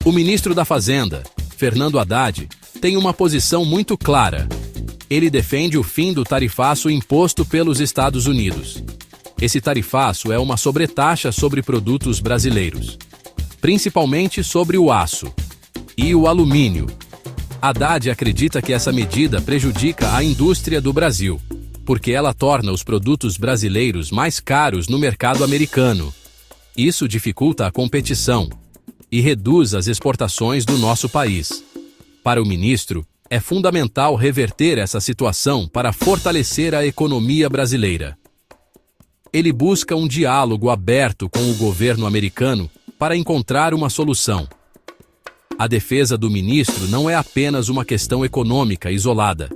O ministro da Fazenda, Fernando Haddad, tem uma posição muito clara. Ele defende o fim do tarifaço imposto pelos Estados Unidos. Esse tarifaço é uma sobretaxa sobre produtos brasileiros, principalmente sobre o aço e o alumínio. Haddad acredita que essa medida prejudica a indústria do Brasil, porque ela torna os produtos brasileiros mais caros no mercado americano. Isso dificulta a competição e reduz as exportações do nosso país. Para o ministro, é fundamental reverter essa situação para fortalecer a economia brasileira. Ele busca um diálogo aberto com o governo americano para encontrar uma solução. A defesa do ministro não é apenas uma questão econômica isolada.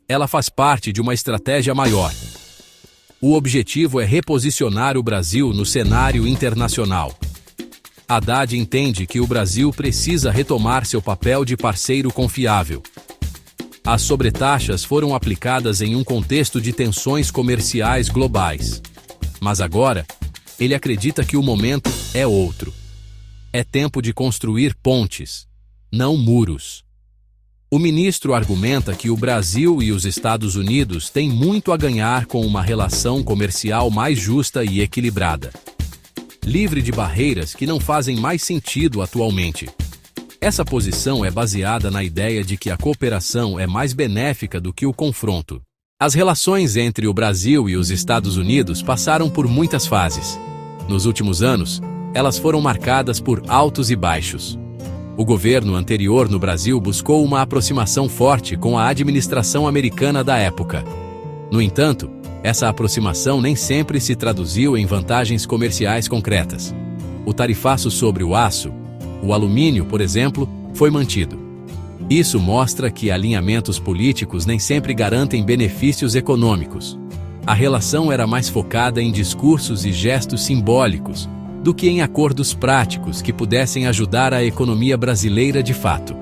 Ela faz parte de uma estratégia maior. O objetivo é reposicionar o Brasil no cenário internacional. Haddad entende que o Brasil precisa retomar seu papel de parceiro confiável. As sobretaxas foram aplicadas em um contexto de tensões comerciais globais. Mas agora, ele acredita que o momento é outro. É tempo de construir pontes, não muros. O ministro argumenta que o Brasil e os Estados Unidos têm muito a ganhar com uma relação comercial mais justa e equilibrada, livre de barreiras que não fazem mais sentido atualmente. Essa posição é baseada na ideia de que a cooperação é mais benéfica do que o confronto. As relações entre o Brasil e os Estados Unidos passaram por muitas fases. Nos últimos anos, elas foram marcadas por altos e baixos. O governo anterior no Brasil buscou uma aproximação forte com a administração americana da época. No entanto, essa aproximação nem sempre se traduziu em vantagens comerciais concretas. O tarifaço sobre o aço, o alumínio, por exemplo, foi mantido. Isso mostra que alinhamentos políticos nem sempre garantem benefícios econômicos. A relação era mais focada em discursos e gestos simbólicos do que em acordos práticos que pudessem ajudar a economia brasileira de fato.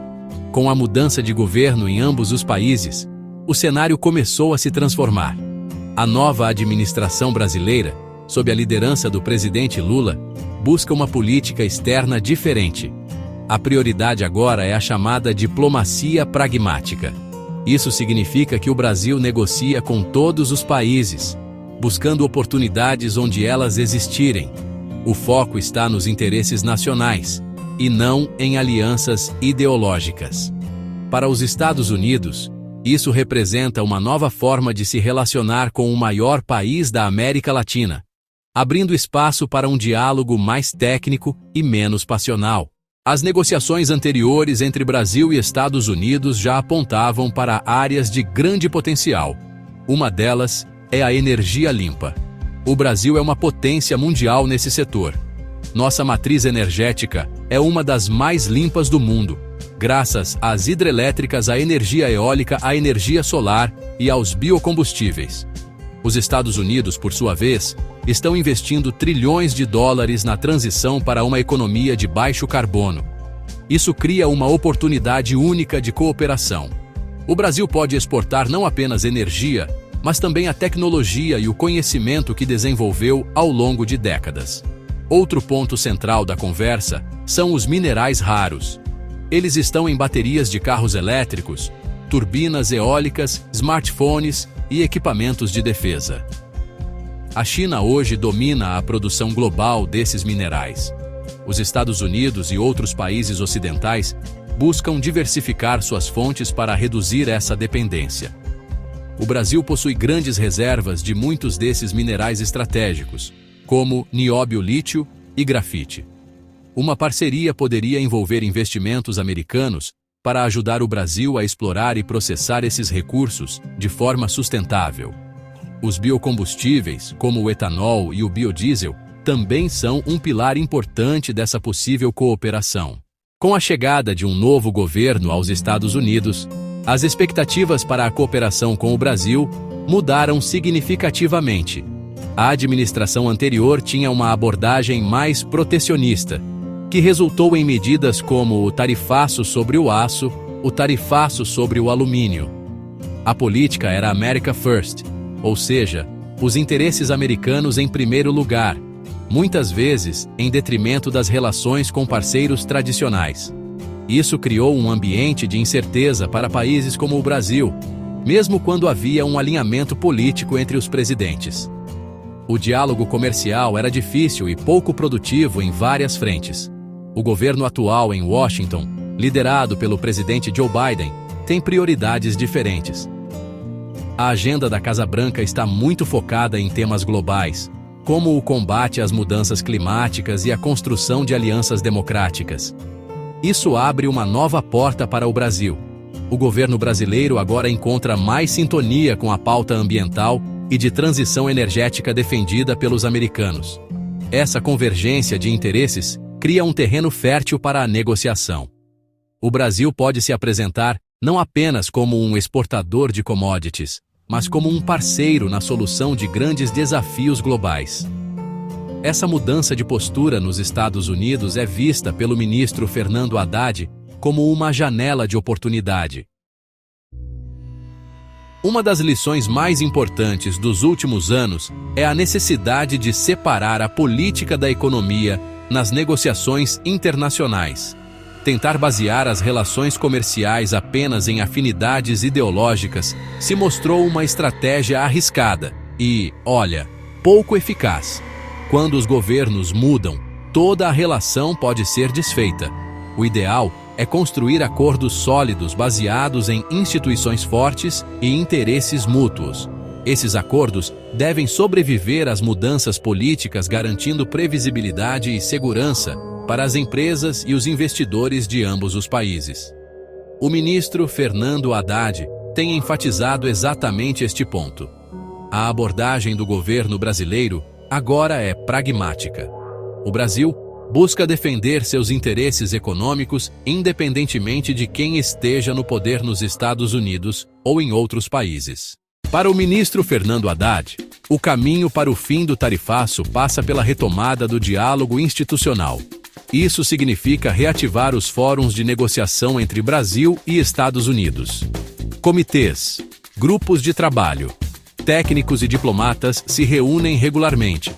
Com a mudança de governo em ambos os países, o cenário começou a se transformar. A nova administração brasileira, sob a liderança do presidente Lula, busca uma política externa diferente. A prioridade agora é a chamada diplomacia pragmática. Isso significa que o Brasil negocia com todos os países, buscando oportunidades onde elas existirem. O foco está nos interesses nacionais, e não em alianças ideológicas. Para os Estados Unidos, isso representa uma nova forma de se relacionar com o maior país da América Latina, abrindo espaço para um diálogo mais técnico e menos passional. As negociações anteriores entre Brasil e Estados Unidos já apontavam para áreas de grande potencial. Uma delas é a energia limpa. O Brasil é uma potência mundial nesse setor. Nossa matriz energética é uma das mais limpas do mundo, graças às hidrelétricas, à energia eólica, à energia solar e aos biocombustíveis. Os Estados Unidos, por sua vez, estão investindo trilhões de dólares na transição para uma economia de baixo carbono. Isso cria uma oportunidade única de cooperação. O Brasil pode exportar não apenas energia, mas também a tecnologia e o conhecimento que desenvolveu ao longo de décadas. Outro ponto central da conversa são os minerais raros. Eles estão em baterias de carros elétricos, turbinas eólicas, smartphones e equipamentos de defesa. A China hoje domina a produção global desses minerais. Os Estados Unidos e outros países ocidentais buscam diversificar suas fontes para reduzir essa dependência. O Brasil possui grandes reservas de muitos desses minerais estratégicos, como nióbio, lítio e grafite. Uma parceria poderia envolver investimentos americanos para ajudar o Brasil a explorar e processar esses recursos de forma sustentável. Os biocombustíveis, como o etanol e o biodiesel, também são um pilar importante dessa possível cooperação. Com a chegada de um novo governo aos Estados Unidos, as expectativas para a cooperação com o Brasil mudaram significativamente. A administração anterior tinha uma abordagem mais protecionista, que resultou em medidas como o tarifaço sobre o aço, o tarifaço sobre o alumínio. A política era America First, ou seja, os interesses americanos em primeiro lugar, muitas vezes em detrimento das relações com parceiros tradicionais. Isso criou um ambiente de incerteza para países como o Brasil, mesmo quando havia um alinhamento político entre os presidentes. O diálogo comercial era difícil e pouco produtivo em várias frentes. O governo atual em Washington, liderado pelo presidente Joe Biden, tem prioridades diferentes. A agenda da Casa Branca está muito focada em temas globais, como o combate às mudanças climáticas e a construção de alianças democráticas. Isso abre uma nova porta para o Brasil. O governo brasileiro agora encontra mais sintonia com a pauta ambiental e de transição energética defendida pelos americanos. Essa convergência de interesses cria um terreno fértil para a negociação. O Brasil pode se apresentar não apenas como um exportador de commodities, mas como um parceiro na solução de grandes desafios globais. Essa mudança de postura nos Estados Unidos é vista pelo ministro Fernando Haddad como uma janela de oportunidade. Uma das lições mais importantes dos últimos anos é a necessidade de separar a política da economia nas negociações internacionais. Tentar basear as relações comerciais apenas em afinidades ideológicas se mostrou uma estratégia arriscada e, olha, pouco eficaz. Quando os governos mudam, toda a relação pode ser desfeita. O ideal é construir acordos sólidos baseados em instituições fortes e interesses mútuos. Esses acordos devem sobreviver às mudanças políticas, garantindo previsibilidade e segurança para as empresas e os investidores de ambos os países. O ministro Fernando Haddad tem enfatizado exatamente este ponto. A abordagem do governo brasileiro agora é pragmática. O Brasil busca defender seus interesses econômicos independentemente de quem esteja no poder nos Estados Unidos ou em outros países. Para o ministro Fernando Haddad, o caminho para o fim do tarifaço passa pela retomada do diálogo institucional. Isso significa reativar os fóruns de negociação entre Brasil e Estados Unidos. Comitês, grupos de trabalho, técnicos e diplomatas se reúnem regularmente.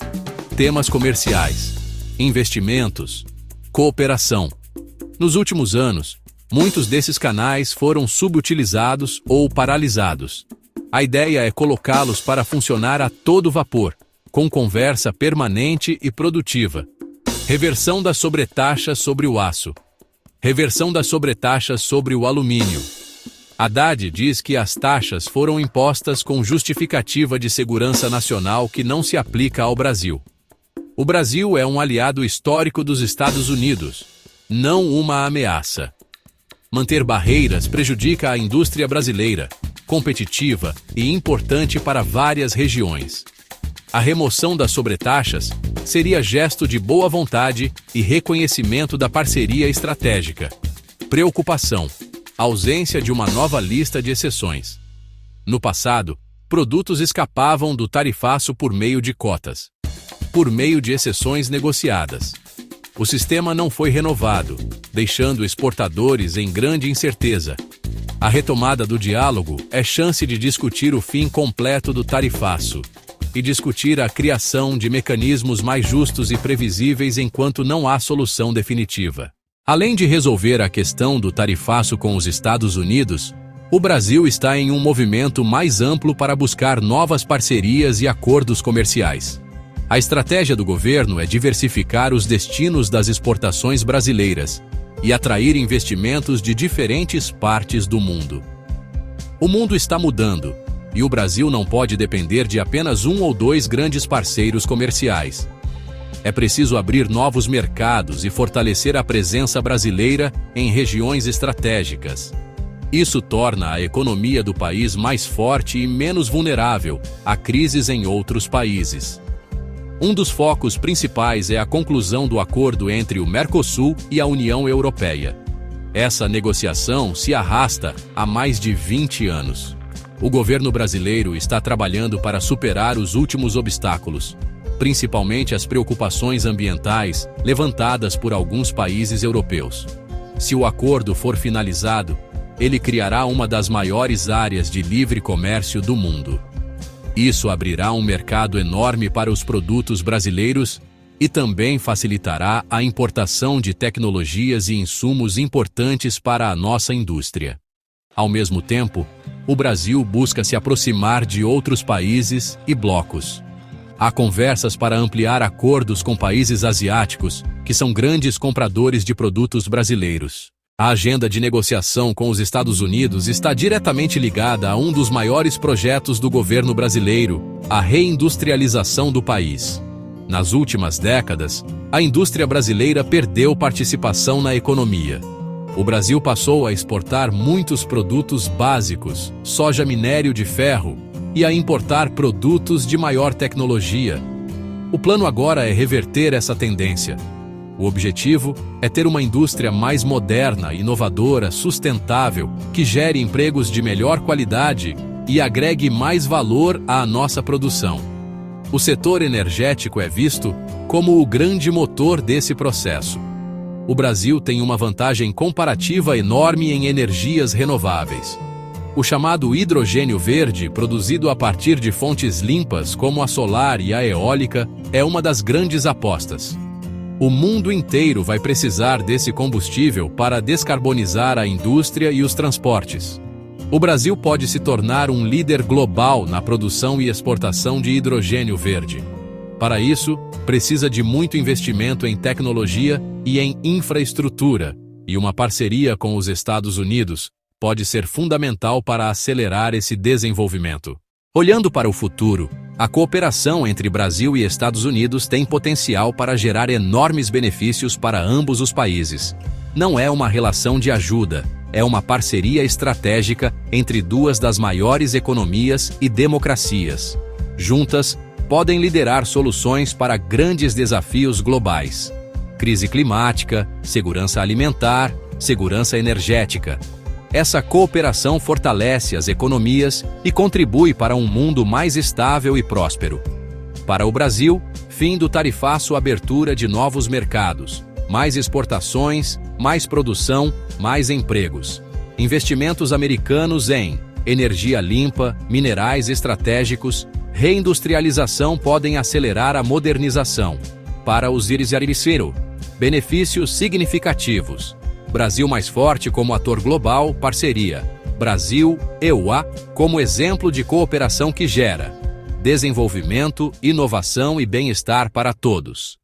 Temas comerciais, investimentos, cooperação. Nos últimos anos, muitos desses canais foram subutilizados ou paralisados. A ideia é colocá-los para funcionar a todo vapor, com conversa permanente e produtiva. Reversão das sobretaxas sobre o aço. Reversão das sobretaxas sobre o alumínio. Haddad diz que as taxas foram impostas com justificativa de segurança nacional que não se aplica ao Brasil. O Brasil é um aliado histórico dos Estados Unidos, não uma ameaça. Manter barreiras prejudica a indústria brasileira, competitiva e importante para várias regiões. A remoção das sobretaxas seria gesto de boa vontade e reconhecimento da parceria estratégica. Preocupação: ausência de uma nova lista de exceções. No passado, produtos escapavam do tarifaço por meio de cotas. Por meio de exceções negociadas. O sistema não foi renovado, deixando exportadores em grande incerteza. A retomada do diálogo é chance de discutir o fim completo do tarifaço e discutir a criação de mecanismos mais justos e previsíveis enquanto não há solução definitiva. Além de resolver a questão do tarifaço com os Estados Unidos, o Brasil está em um movimento mais amplo para buscar novas parcerias e acordos comerciais. A estratégia do governo é diversificar os destinos das exportações brasileiras e atrair investimentos de diferentes partes do mundo. O mundo está mudando, e o Brasil não pode depender de apenas um ou dois grandes parceiros comerciais. É preciso abrir novos mercados e fortalecer a presença brasileira em regiões estratégicas. Isso torna a economia do país mais forte e menos vulnerável a crises em outros países. Um dos focos principais é a conclusão do acordo entre o Mercosul e a União Europeia. Essa negociação se arrasta há mais de 20 anos. O governo brasileiro está trabalhando para superar os últimos obstáculos, principalmente as preocupações ambientais levantadas por alguns países europeus. Se o acordo for finalizado, ele criará uma das maiores áreas de livre comércio do mundo. Isso abrirá um mercado enorme para os produtos brasileiros e também facilitará a importação de tecnologias e insumos importantes para a nossa indústria. Ao mesmo tempo, o Brasil busca se aproximar de outros países e blocos. Há conversas para ampliar acordos com países asiáticos, que são grandes compradores de produtos brasileiros. A agenda de negociação com os Estados Unidos está diretamente ligada a um dos maiores projetos do governo brasileiro, a reindustrialização do país. Nas últimas décadas, a indústria brasileira perdeu participação na economia. O Brasil passou a exportar muitos produtos básicos, soja, minério de ferro, e a importar produtos de maior tecnologia. O plano agora é reverter essa tendência. O objetivo é ter uma indústria mais moderna, inovadora, sustentável, que gere empregos de melhor qualidade e agregue mais valor à nossa produção. O setor energético é visto como o grande motor desse processo. O Brasil tem uma vantagem comparativa enorme em energias renováveis. O chamado hidrogênio verde, produzido a partir de fontes limpas como a solar e a eólica, é uma das grandes apostas. O mundo inteiro vai precisar desse combustível para descarbonizar a indústria e os transportes. O Brasil pode se tornar um líder global na produção e exportação de hidrogênio verde. Para isso, precisa de muito investimento em tecnologia e em infraestrutura, e uma parceria com os Estados Unidos pode ser fundamental para acelerar esse desenvolvimento. Olhando para o futuro, a cooperação entre Brasil e Estados Unidos tem potencial para gerar enormes benefícios para ambos os países. Não é uma relação de ajuda, é uma parceria estratégica entre duas das maiores economias e democracias. Juntas, podem liderar soluções para grandes desafios globais: crise climática, segurança alimentar, segurança energética. Essa cooperação fortalece as economias e contribui para um mundo mais estável e próspero. Para o Brasil, fim do tarifaço, abertura de novos mercados, mais exportações, mais produção, mais empregos. Investimentos americanos em energia limpa, minerais estratégicos, reindustrialização podem acelerar a modernização. Para os Irizaricero, benefícios significativos. Brasil mais forte como ator global, parceria. Brasil-EUA como exemplo de cooperação que gera desenvolvimento, inovação e bem-estar para todos.